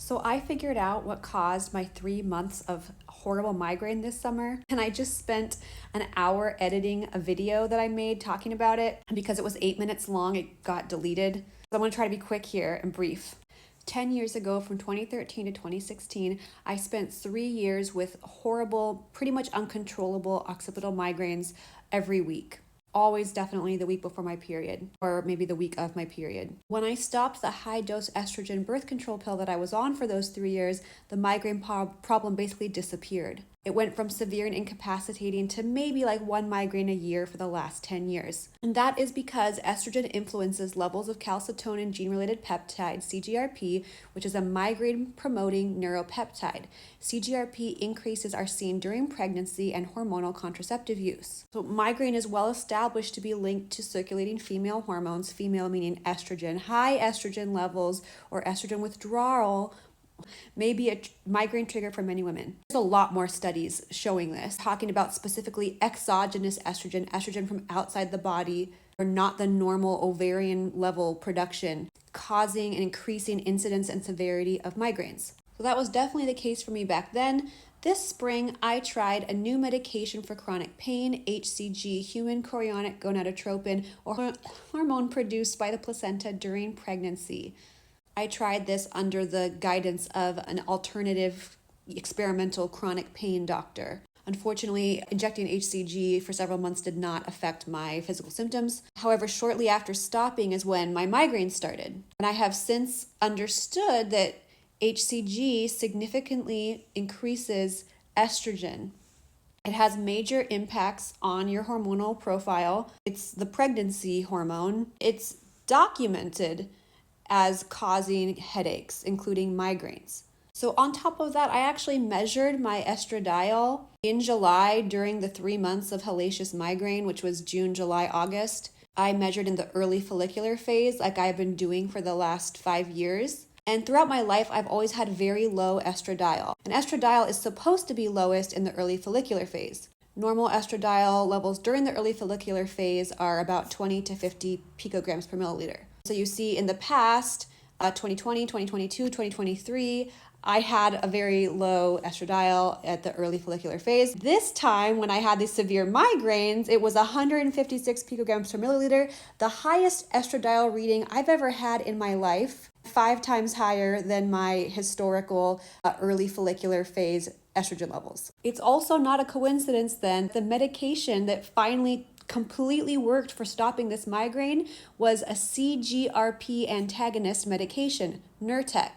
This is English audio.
So I figured out what caused my 3 months of horrible migraine this summer, and I just spent an hour editing a video that I made talking about it. And because it was 8 minutes long, it got deleted. So I'm gonna try to be quick here and brief. 10 years ago, from 2013 to 2016, I spent 3 years with horrible, pretty much uncontrollable occipital migraines every week. Always definitely the week before my period, or maybe the week of my period. When I stopped the high dose estrogen birth control pill that I was on for those 3 years, the migraine problem basically disappeared. It went from severe and incapacitating to maybe like one migraine a year for the last 10 years. And that is because estrogen influences levels of calcitonin gene-related peptide, CGRP, which is a migraine-promoting neuropeptide. CGRP increases are seen during pregnancy and hormonal contraceptive use. So migraine is well established to be linked to circulating female hormones, female meaning estrogen. High estrogen levels or estrogen withdrawal may be a migraine trigger for many women. There's a lot more studies showing this, talking about specifically exogenous estrogen, estrogen from outside the body, or not the normal ovarian level production, causing and increasing incidence and severity of migraines. So that was definitely the case for me back then. This spring, I tried a new medication for chronic pain, HCG, human chorionic gonadotropin, or hormone produced by the placenta during pregnancy. I tried this under the guidance of an alternative experimental chronic pain doctor. Unfortunately, injecting HCG for several months did not affect my physical symptoms. However, shortly after stopping is when my migraine started. And I have since understood that HCG significantly increases estrogen. It has major impacts on your hormonal profile. It's the pregnancy hormone. It's documented as causing headaches, including migraines. So on top of that, I actually measured my estradiol in July during the 3 months of hellacious migraine, which was June, July, August. I measured in the early follicular phase like I've been doing for the last 5 years. And throughout my life, I've always had very low estradiol. And estradiol is supposed to be lowest in the early follicular phase. Normal estradiol levels during the early follicular phase are about 20 to 50 picograms per milliliter. So you see in the past, 2020, 2022, 2023, I had a very low estradiol at the early follicular phase. This time, when I had these severe migraines, it was 156 picograms per milliliter, the highest estradiol reading I've ever had in my life, 5 times higher than my historical early follicular phase estrogen levels. It's also not a coincidence then, the medication that finally completely worked for stopping this migraine was a CGRP antagonist medication, Nurtec.